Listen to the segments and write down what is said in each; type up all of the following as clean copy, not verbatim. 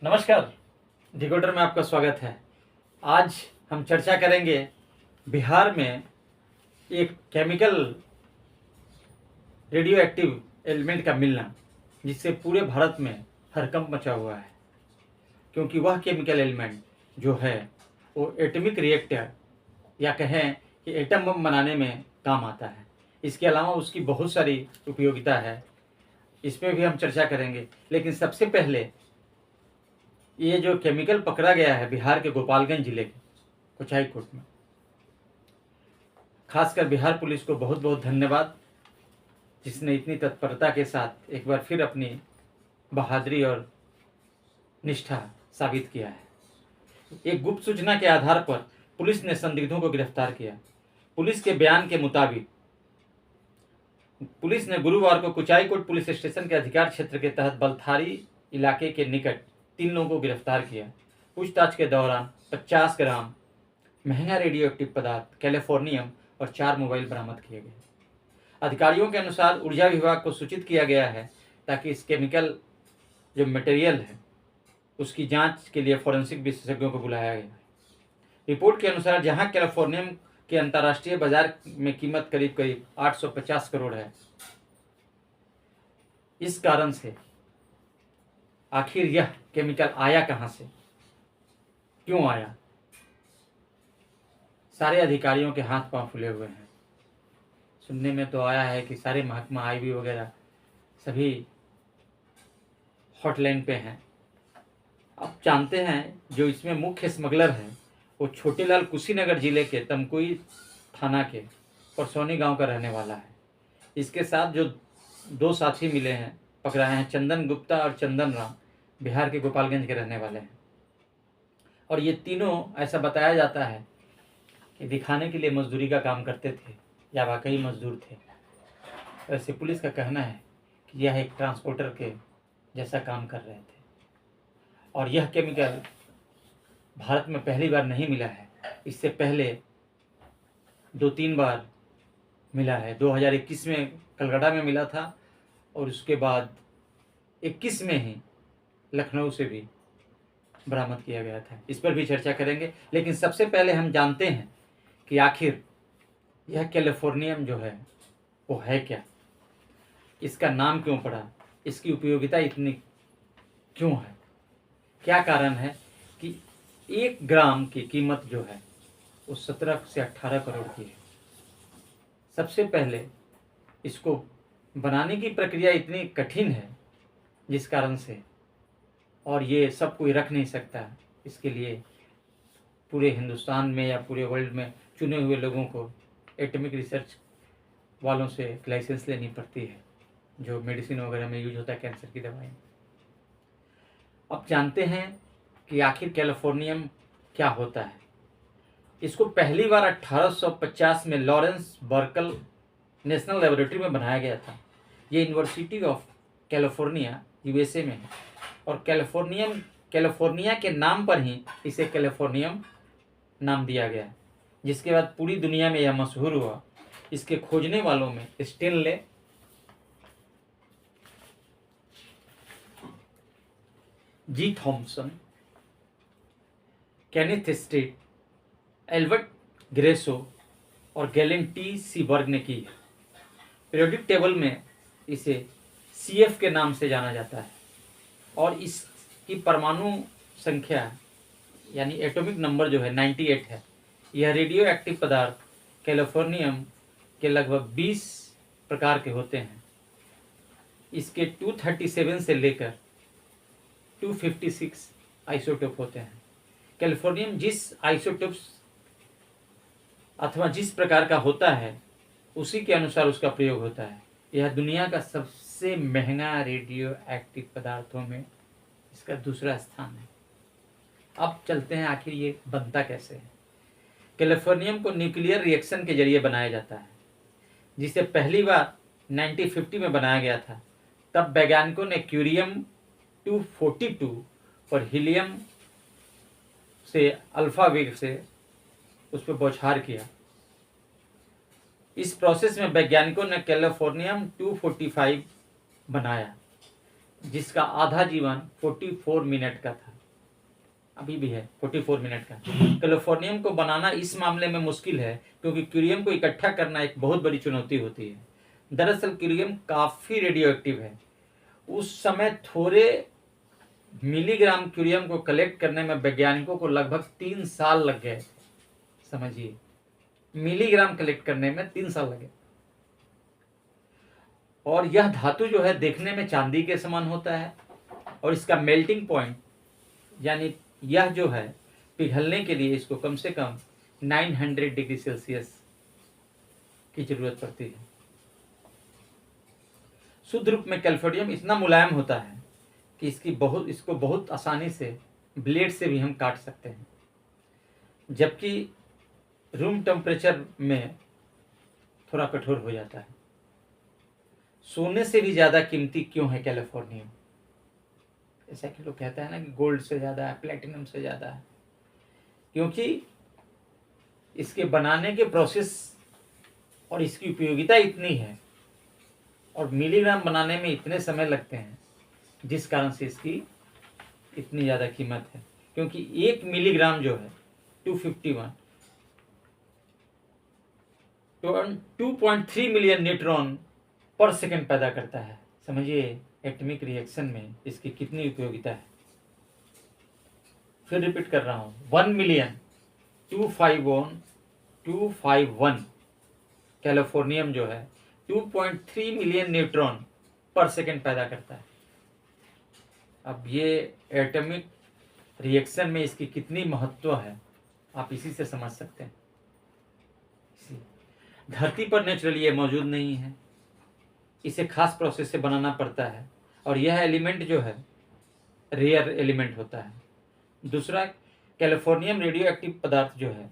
नमस्कार, डिकोडर में आपका स्वागत है। आज हम चर्चा करेंगे बिहार में एक केमिकल रेडियो एक्टिव एलिमेंट का मिलना, जिससे पूरे भारत में हड़कंप मचा हुआ है, क्योंकि वह केमिकल एलिमेंट जो है वो एटॉमिक रिएक्टर या कहें कि एटम बम बनाने में काम आता है। इसके अलावा उसकी बहुत सारी उपयोगिता है, इसमें भी हम चर्चा करेंगे। लेकिन सबसे पहले ये जो केमिकल पकड़ा गया है बिहार के गोपालगंज जिले के कुचायकोट में, खासकर बिहार पुलिस को बहुत बहुत धन्यवाद, जिसने इतनी तत्परता के साथ एक बार फिर अपनी बहादुरी और निष्ठा साबित किया है। एक गुप्त सूचना के आधार पर पुलिस ने संदिग्धों को गिरफ्तार किया। पुलिस के बयान के मुताबिक पुलिस ने गुरुवार को कुचायकोट पुलिस स्टेशन के अधिकार क्षेत्र के तहत बलथारी इलाके के निकट 3 लोगों को गिरफ्तार किया। पूछताछ के दौरान 50 ग्राम महंगा रेडियो एक्टिव पदार्थ कैलिफोर्नियम और 4 मोबाइल बरामद किए गए। अधिकारियों के अनुसार ऊर्जा विभाग को सूचित किया गया है ताकि इस केमिकल जो मटेरियल है उसकी जांच के लिए फॉरेंसिक विशेषज्ञों को बुलाया गया। रिपोर्ट के अनुसार जहां कैलिफोर्नियम के अंतर्राष्ट्रीय बाजार में कीमत करीब करीब 850 करोड़ है, इस कारण से आखिर यह केमिकल आया कहां से, क्यों आया, सारे अधिकारियों के हाथ पांव फूले हुए हैं। सुनने में तो आया है कि सारे महकमा आईबी वगैरह सभी हॉटलाइन पे हैं। अब जानते हैं जो इसमें मुख्य स्मगलर है वो छोटेलाल कुशीनगर जिले के तमकुई थाना के परसौनी गांव का रहने वाला है। इसके साथ जो 2 साथी मिले हैं, पकड़ाए हैं, चंदन गुप्ता और चंदन राम, बिहार के गोपालगंज के रहने वाले हैं। और ये तीनों ऐसा बताया जाता है कि दिखाने के लिए मजदूरी का काम करते थे या वाकई मजदूर थे। वैसे पुलिस का कहना है कि यह एक ट्रांसपोर्टर के जैसा काम कर रहे थे और यह केमिकल भारत में पहली बार नहीं मिला है। इससे पहले 2-3 बार मिला है। 2021 में कलकत्ता में मिला था और उसके बाद 21 में ही लखनऊ से भी बरामद किया गया था। इस पर भी चर्चा करेंगे, लेकिन सबसे पहले हम जानते हैं कि आखिर यह कैलिफोर्नियम जो है वो है क्या, इसका नाम क्यों पड़ा, इसकी उपयोगिता इतनी क्यों है, क्या कारण है कि 1 ग्राम की कीमत जो है वो 17 से 18 करोड़ की है। सबसे पहले इसको बनाने की प्रक्रिया इतनी कठिन है जिस कारण से, और ये सब कोई रख नहीं सकता, इसके लिए पूरे हिंदुस्तान में या पूरे वर्ल्ड में चुने हुए लोगों को एटॉमिक रिसर्च वालों से लाइसेंस लेनी पड़ती है, जो मेडिसिन वगैरह में यूज होता है, कैंसर की दवाई। अब जानते हैं कि आखिर कैलिफोर्नियम क्या होता है। इसको पहली बार 1850 में लॉरेंस बर्कल नेशनल लेबोरेटरी में बनाया गया था। ये यूनिवर्सिटी ऑफ कैलिफोर्निया यूएसए में है और कैलिफोर्निया के नाम पर ही इसे कैलिफोर्नियम नाम दिया गया, जिसके बाद पूरी दुनिया में यह मशहूर हुआ। इसके खोजने वालों में Stanley, G Thompson, Kenneth Street, Albert Ghiorso और गैलेन टी सीबर्ग ने की है। पीरियोडिक टेबल में इसे CF के नाम से जाना जाता है और इसकी परमाणु संख्या यानी एटॉमिक नंबर जो है 98 है। यह रेडियो एक्टिव पदार्थ कैलिफोर्नियम के लगभग 20 प्रकार के होते हैं। इसके 237 से लेकर 256 आइसोटोप होते हैं। कैलिफोर्नियम जिस आइसोटोप्स अथवा जिस प्रकार का होता है उसी के अनुसार उसका प्रयोग होता है। यह दुनिया का सबसे महंगा रेडियो एक्टिव पदार्थों में इसका दूसरा स्थान है। अब चलते हैं आखिर ये बनता कैसे है। कैलिफोर्नियम को न्यूक्लियर रिएक्शन के जरिए बनाया जाता है, जिसे पहली बार 1950 में बनाया गया था। तब वैज्ञानिकों ने क्यूरियम 242 और हीलियम से अल्फा वेग से उस पर बौछार किया। इस प्रोसेस में वैज्ञानिकों ने कैलिफोर्नियम 245 बनाया। जिसका आधा जीवन 44 मिनट का था, अभी भी है 44 मिनट का। कैलिफोर्नियम को बनाना इस मामले में मुश्किल है क्योंकि क्यूरियम को इकट्ठा करना एक बहुत बड़ी चुनौती होती है। दरअसल क्यूरियम काफ़ी रेडियो एक्टिव है। उस समय थोड़े मिलीग्राम क्यूरियम को कलेक्ट करने में वैज्ञानिकों को लगभग 3 साल लग गए। समझिए, मिलीग्राम कलेक्ट करने में 3 साल लगे। और यह धातु जो है देखने में चांदी के समान होता है और इसका मेल्टिंग पॉइंट, यानी यह जो है पिघलने के लिए इसको कम से कम 900 डिग्री सेल्सियस की जरूरत पड़ती है। शुद्ध रूप में कैल्फोडियम इतना मुलायम होता है कि इसको बहुत आसानी से ब्लेड से भी हम काट सकते हैं, जबकि रूम टेम्परेचर में थोड़ा कठोर हो जाता है। सोने से भी ज़्यादा कीमती क्यों है कैलिफोर्नियम? ऐसा कि लोग कहते हैं ना कि गोल्ड से ज़्यादा है, प्लेटिनम से ज़्यादा है, क्योंकि इसके बनाने के प्रोसेस और इसकी उपयोगिता इतनी है और मिलीग्राम बनाने में इतने समय लगते हैं, जिस कारण से इसकी इतनी ज़्यादा कीमत है। क्योंकि 1 मिलीग्राम जो है 2.3 मिलियन न्यूट्रॉन पर सेकंड पैदा करता है। समझिए एटॉमिक रिएक्शन में इसकी कितनी उपयोगिता है। फिर रिपीट कर रहा हूँ, 1,251 कैलिफोर्नियम जो है 2.3 मिलियन न्यूट्रॉन पर सेकंड पैदा करता है। अब ये एटॉमिक रिएक्शन में इसकी कितनी महत्व है आप इसी से समझ सकते हैं। धरती पर नेचुरली ये मौजूद नहीं है, इसे खास प्रोसेस से बनाना पड़ता है और यह एलिमेंट जो है रेयर एलिमेंट होता है। दूसरा, कैलिफोर्नियम रेडियो एक्टिव पदार्थ जो है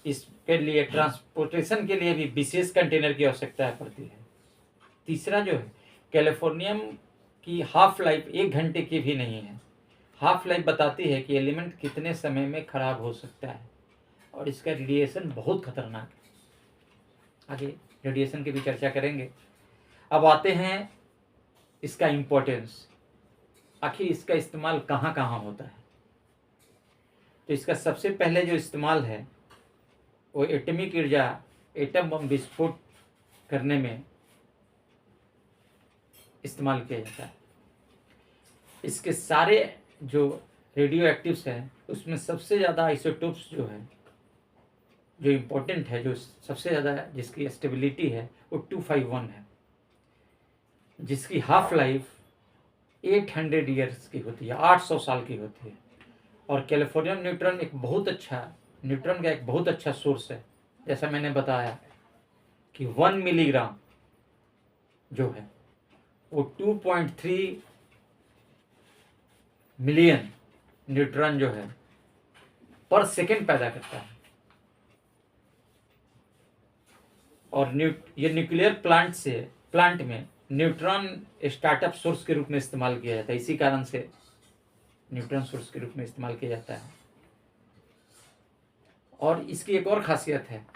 इसके लिए ट्रांसपोर्टेशन के लिए भी विशेष कंटेनर की आवश्यकता पड़ती है। तीसरा जो है, कैलिफोर्नियम की हाफ लाइफ 1 घंटे की भी नहीं है। हाफ लाइफ बताती है कि एलिमेंट कितने समय में खराब हो सकता है और इसका रेडिएशन बहुत खतरनाक है। आगे रेडिएशन की भी चर्चा करेंगे। अब आते हैं इसका इम्पोर्टेंस, आखिर इसका इस्तेमाल कहाँ कहाँ होता है। तो इसका सबसे पहले जो इस्तेमाल है वो एटॉमिक ऊर्जा, एटम बम विस्फोट करने में इस्तेमाल किया जाता है। इसके सारे जो रेडियो एक्टिव्स हैं उसमें सबसे ज़्यादा आइसोटोप्स जो है, जो इम्पोर्टेंट है, जो सबसे ज़्यादा जिसकी स्टेबिलिटी है वो 251 है, जिसकी हाफ लाइफ 800 ईयर्स की होती है, 800 साल की होती है। और कैलिफोर्नियम न्यूट्रॉन न्यूट्रॉन का एक बहुत अच्छा सोर्स है। जैसा मैंने बताया कि 1 मिलीग्राम जो है वो 2.3 मिलियन न्यूट्रॉन जो है पर सेकेंड पैदा करता है। और ये न्यूक्लियर प्लांट में न्यूट्रॉन स्टार्टअप सोर्स के रूप में इस्तेमाल किया जाता है। इसी कारण से न्यूट्रॉन सोर्स के रूप में इस्तेमाल किया जाता है। और इसकी एक और खासियत है,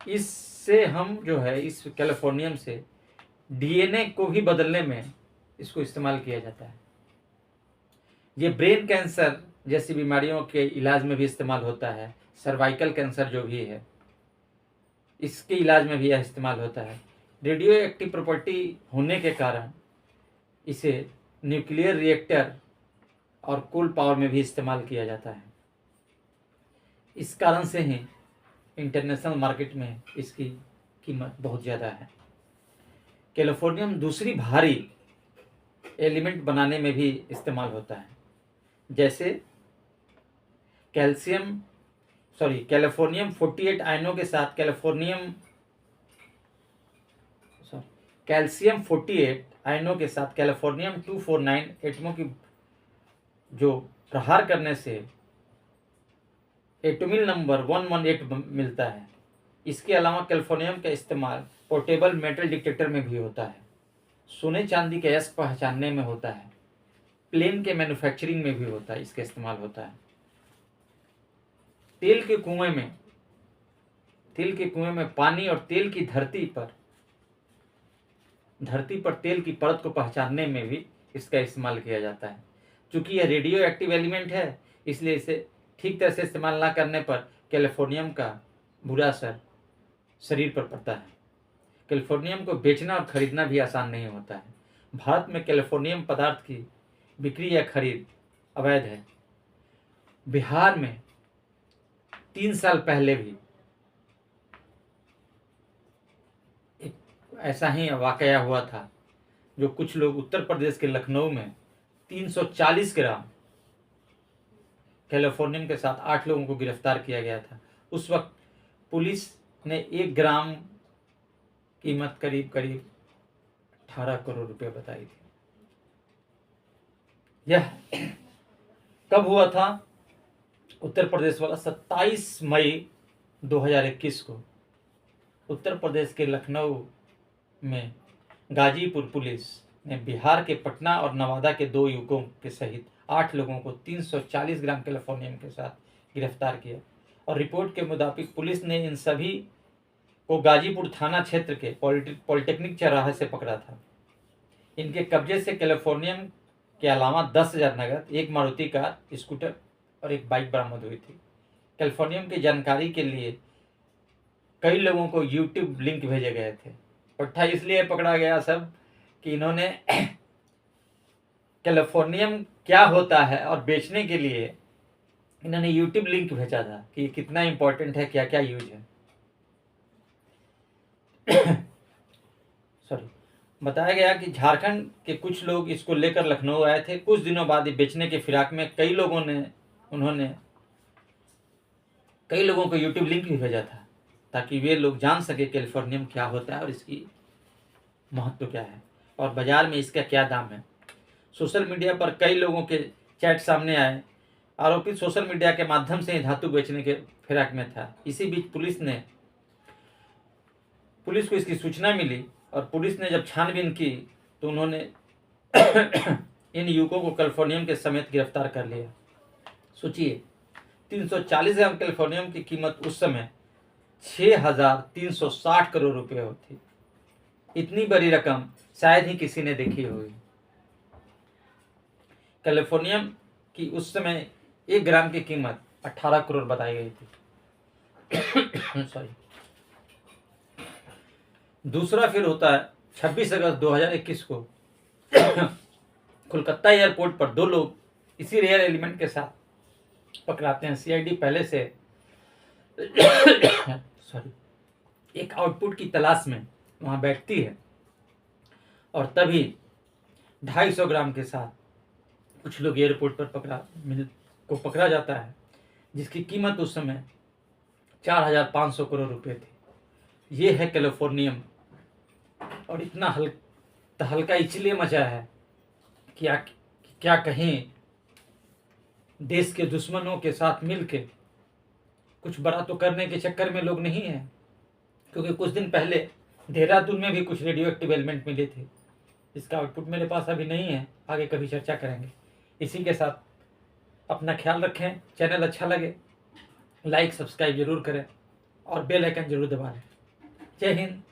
इससे हम जो है इस कैलिफोर्नियम से डीएनए को भी बदलने में इसको इस्तेमाल किया जाता है। ये ब्रेन कैंसर जैसी बीमारियों के इलाज में भी इस्तेमाल होता है। सर्वाइकल कैंसर जो भी है इसके इलाज में भी यह इस्तेमाल होता है। रेडियो एक्टिव प्रॉपर्टी होने के कारण इसे न्यूक्लियर रिएक्टर और कूल पावर में भी इस्तेमाल किया जाता है। इस कारण से ही इंटरनेशनल मार्केट में इसकी कीमत बहुत ज़्यादा है। कैलिफोर्नियम दूसरी भारी एलिमेंट बनाने में भी इस्तेमाल होता है, जैसे कैलिफोर्नियम 48 आयनों के साथ कैल्शियम 48 आयनों के साथ कैलिफोर्नियम 249 एटमों की जो प्रहार करने से एटॉमिक नंबर 118 मिलता है। इसके अलावा कैलिफोर्नियम का इस्तेमाल पोर्टेबल मेटल डिटेक्टर में भी होता है, सोने चांदी के अयस्क पहचानने में होता है, प्लेन के मैन्युफैक्चरिंग में भी होता है, इसका इस्तेमाल होता है। तेल के कुएं में पानी और तेल की धरती पर तेल की परत को पहचानने में भी इसका इस्तेमाल किया जाता है। चूँकि यह रेडियो एक्टिव एलिमेंट है, इसलिए इसे ठीक तरह से इस्तेमाल ना करने पर कैलिफोर्नियम का बुरा असर शरीर पर पड़ता है। कैलिफोर्नियम को बेचना और खरीदना भी आसान नहीं होता है। भारत में कैलिफोर्नियम पदार्थ की बिक्री या खरीद अवैध है। बिहार में 3 साल पहले भी एक ऐसा ही वाकया हुआ था, जो कुछ लोग उत्तर प्रदेश के लखनऊ में 340 ग्राम कैलिफोर्नियम के साथ 8 लोगों को गिरफ्तार किया गया था। उस वक्त पुलिस ने 1 ग्राम कीमत करीब 18 करोड़ रुपए बताई थी। यह कब हुआ था? उत्तर प्रदेश वाला 27 मई 2021 को उत्तर प्रदेश के लखनऊ में गाजीपुर पुलिस ने बिहार के पटना और नवादा के 2 युवकों के सहित 8 लोगों को 340 ग्राम कैलिफोर्नियम के साथ गिरफ्तार किया और रिपोर्ट के मुताबिक पुलिस ने इन सभी को गाजीपुर थाना क्षेत्र के पॉलिटेक्निक चौराहे से पकड़ा था। इनके कब्जे से कैलिफोर्नियम के अलावा 10,000 नगद, 1 मारुति कार, स्कूटर और 1 बाइक बरामद हुई थी। कैलिफोर्नियम की जानकारी के लिए कई लोगों को यूट्यूब लिंक भेजे गए थे। पट्टा इसलिए पकड़ा गया सब कि इन्होंने कैलिफोर्नियम क्या होता है और बेचने के लिए इन्होंने यूट्यूब लिंक भेजा था कि कितना इंपॉर्टेंट है, क्या क्या यूज है। सॉरी, बताया गया कि झारखंड के कुछ लोग इसको लेकर लखनऊ आए थे। कुछ दिनों बाद ये बेचने के फिराक में उन्होंने कई लोगों को यूट्यूब लिंक भी भेजा था, ताकि वे लोग जान सके कैलिफोर्नियम क्या होता है और इसकी महत्व क्या है और बाजार में इसका क्या दाम है। सोशल मीडिया पर कई लोगों के चैट सामने आए। आरोपी सोशल मीडिया के माध्यम से ही धातु बेचने के फिराक में था। इसी बीच पुलिस को इसकी सूचना मिली और पुलिस ने जब छानबीन की तो उन्होंने इन युवकों को कैलिफोर्नियम के समेत गिरफ्तार कर लिया। सोचिए, 340 ग्राम कैलिफोर्नियम की कीमत उस समय 6,360 करोड़ रुपए होती। इतनी बड़ी रकम शायद ही किसी ने देखी होगी। कैलिफोर्नियम की उस समय 1 ग्राम की कीमत 18 करोड़ बताई गई थी। सॉरी। दूसरा फिर होता है 26 अगस्त 2021 को कोलकाता एयरपोर्ट पर 2 लोग इसी रेयर एलिमेंट के साथ पकड़ाते हैं। सीआईडी पहले से एक आउटपुट की तलाश में वहां बैठती है और तभी 250 ग्राम के साथ कुछ लोग एयरपोर्ट पर पकड़ा जाता है, जिसकी कीमत उस समय 4,500 करोड़ रुपए थी। ये है कैलिफोर्नियम और इतना हल्का इसलिए मचा है कि क्या कहीं देश के दुश्मनों के साथ मिलके कुछ बड़ा तो करने के चक्कर में लोग नहीं हैं, क्योंकि कुछ दिन पहले देहरादून में भी कुछ रेडियो एक्टिव एलिमेंट मिले थे। इसका आउटपुट मेरे पास अभी नहीं है, आगे कभी चर्चा करेंगे। इसी के साथ अपना ख्याल रखें। चैनल अच्छा लगे लाइक सब्सक्राइब जरूर करें और बेल आइकन जरूर दबा लें। जय हिंद।